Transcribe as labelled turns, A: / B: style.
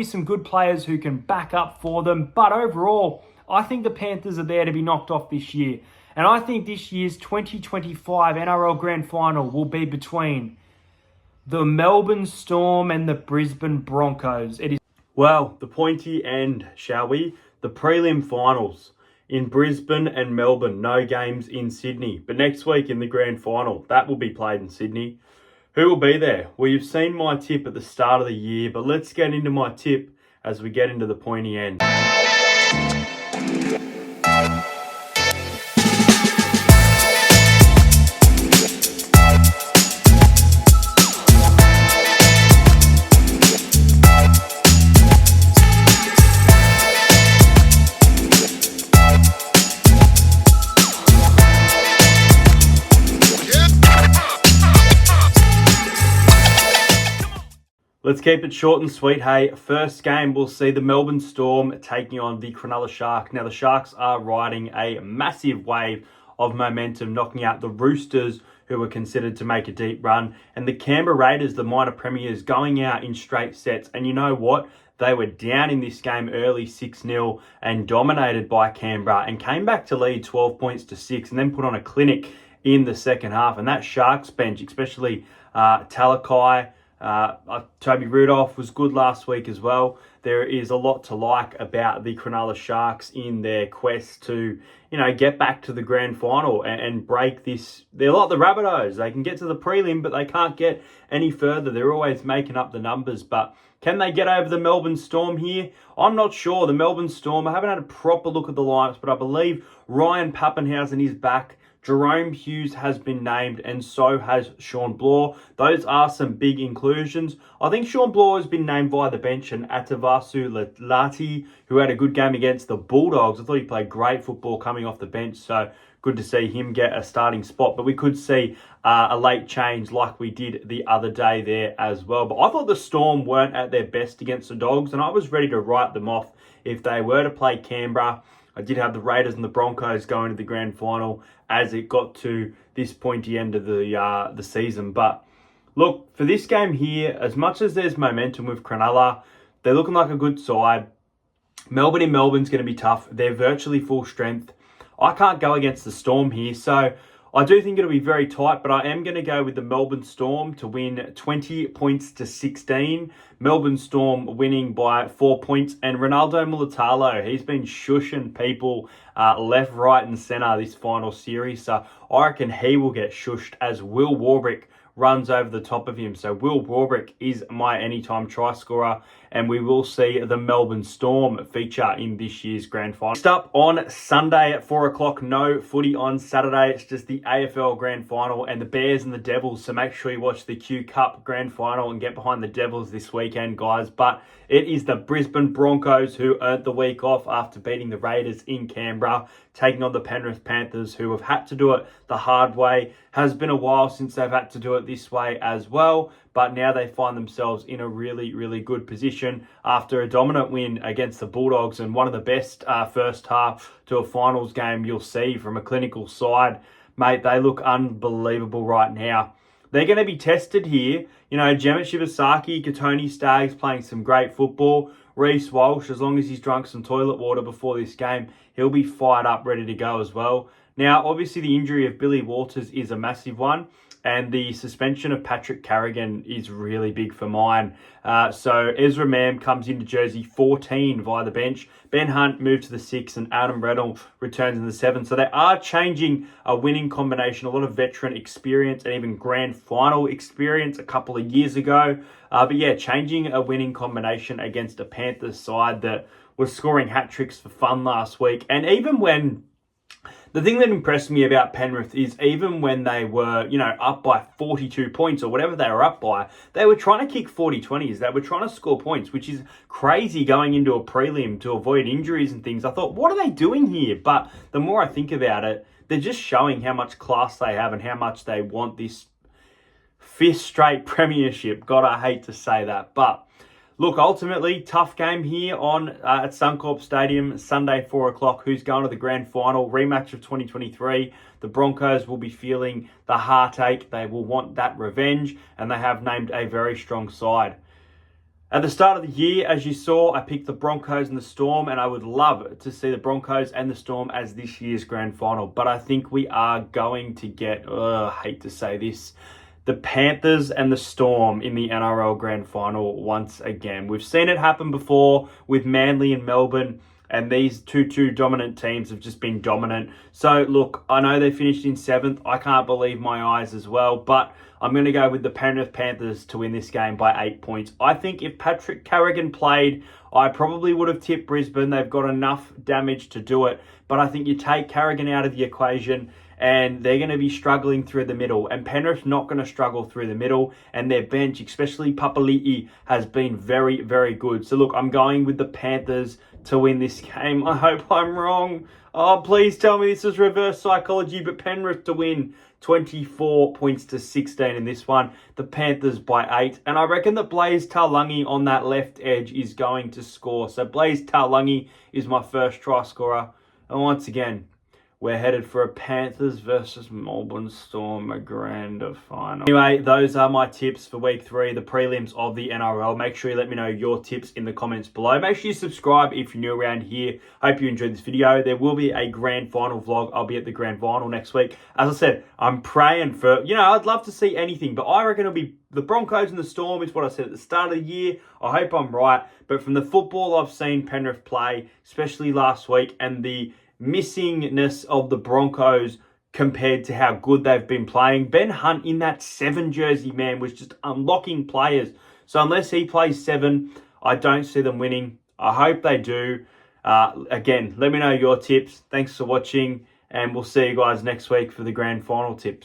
A: Some good players who can back up for them, but overall, I think the Panthers are there to be knocked off this year. And I think this year's 2025 NRL Grand Final will be between the Melbourne Storm and the Brisbane Broncos. It is
B: well, the pointy end, shall we? The prelim finals in Brisbane and Melbourne. No games in Sydney. But next week in the grand final, that will be played in Sydney. Who will be there? Well, you've seen my tip at the start of the year, but let's get into my tip as we get into the pointy end. Let's keep it short and sweet, hey. First game, we'll see the Melbourne Storm taking on the Cronulla Sharks. Now, the Sharks are riding a massive wave of momentum, knocking out the Roosters, who were considered to make a deep run, and the Canberra Raiders, the minor premiers, going out in straight sets. And you know what? They were down in this game early 6-0 and dominated by Canberra and came back to lead 12 points to 6 and then put on a clinic in the second half. And that Sharks bench, especially Talakai, Toby Rudolph was good last week as well. There is a lot to like about the Cronulla Sharks in their quest to, get back to the grand final and break this. They're like the Rabbitohs. They can get to the prelim, but they can't get any further. They're always making up the numbers, but can they get over the Melbourne Storm here? I'm not sure. The Melbourne Storm, I haven't had a proper look at the lineups, but I believe Ryan Pappenhausen is back. Jerome Hughes has been named, and so has Sean Bloor. Those are some big inclusions. I think Sean Bloor has been named via the bench, and Atavasu Lati, who had a good game against the Bulldogs. I thought he played great football coming off the bench, so good to see him get a starting spot. But we could see a late change like we did the other day there as well. But I thought the Storm weren't at their best against the Dogs, and I was ready to write them off if they were to play Canberra. I did have the Raiders and the Broncos going to the grand final as it got to this pointy end of the season. But look, for this game here, as much as there's momentum with Cronulla, they're looking like a good side. Melbourne in Melbourne's going to be tough. They're virtually full strength. I can't go against the Storm here, so I do think it'll be very tight, but I am going to go with the Melbourne Storm to win 20 points to 16. Melbourne Storm winning by 4 points. And Ronaldo Mulitalo, he's been shushing people left, right and centre this final series. So I reckon he will get shushed as Will Warbrick runs over the top of him. So Will Warbrick is my anytime try scorer, and we will see the Melbourne Storm feature in this year's grand final. Next up on Sunday at 4 o'clock, no footy on Saturday. It's just the AFL grand final and the Bears and the Devils. So make sure you watch the Q Cup grand final and get behind the Devils this weekend, guys. But it is the Brisbane Broncos who earned the week off after beating the Raiders in Canberra, taking on the Penrith Panthers, who have had to do it the hard way. Has been a while since they've had to do it this way as well, but now they find themselves in a really, really good position after a dominant win against the Bulldogs and one of the best first half to a finals game you'll see from a clinical side. Mate, they look unbelievable right now. They're going to be tested here. Jemmet Shibasaki, Katoni Staggs playing some great football. Reece Walsh, as long as he's drunk some toilet water before this game, he'll be fired up, ready to go as well. Now, obviously, the injury of Billy Walters is a massive one, and the suspension of Patrick Carrigan is really big for mine. So Ezra Mam comes into jersey 14 via the bench. Ben Hunt moved to the 6, and Adam Reynolds returns in the 7. So they are changing a winning combination, a lot of veteran experience and even grand final experience a couple of years ago. But yeah, changing a winning combination against a Panthers side that was scoring hat-tricks for fun last week. And even when the thing that impressed me about Penrith is even when they were, up by 42 points or whatever they were up by, they were trying to kick 40-20s. They were trying to score points, which is crazy going into a prelim to avoid injuries and things. I thought, what are they doing here? But the more I think about it, they're just showing how much class they have and how much they want this 5th straight premiership. God, I hate to say that, but look, ultimately, tough game here at Suncorp Stadium, Sunday, 4 o'clock. Who's going to the grand final? Rematch of 2023. The Broncos will be feeling the heartache. They will want that revenge, and they have named a very strong side. At the start of the year, as you saw, I picked the Broncos and the Storm, and I would love to see the Broncos and the Storm as this year's grand final. But I think we are going to get, I hate to say this, the Panthers and the Storm in the NRL grand final once again. We've seen it happen before with Manly and Melbourne, and these two dominant teams have just been dominant. So, look, I know they finished in 7th. I can't believe my eyes as well, but I'm going to go with the Penrith Panthers to win this game by 8 points. I think if Patrick Carrigan played, I probably would have tipped Brisbane. They've got enough damage to do it. But I think you take Carrigan out of the equation and they're going to be struggling through the middle. And Penrith's not going to struggle through the middle. And their bench, especially Papali'i, has been very, very good. So, look, I'm going with the Panthers to win this game. I hope I'm wrong. Oh, please tell me this is reverse psychology, but Penrith to win 24 points to 16 in this one. The Panthers by 8. And I reckon that Blaze Taulagi on that left edge is going to score. So Blaze Taulagi is my first try scorer. And once again, we're headed for a Panthers versus Melbourne Storm, a grand final. Anyway, those are my tips for week 3, the prelims of the NRL. Make sure you let me know your tips in the comments below. Make sure you subscribe if you're new around here. Hope you enjoyed this video. There will be a grand final vlog. I'll be at the grand final next week. As I said, I'm praying for, I'd love to see anything, but I reckon it'll be the Broncos and the Storm is what I said at the start of the year. I hope I'm right. But from the football I've seen Penrith play, especially last week, and the missingness of the Broncos compared to how good they've been playing. Ben Hunt in that 7 jersey, man, was just unlocking players. So unless he plays 7, I don't see them winning. I hope they do. Again, let me know your tips. Thanks for watching, and we'll see you guys next week for the grand final tips.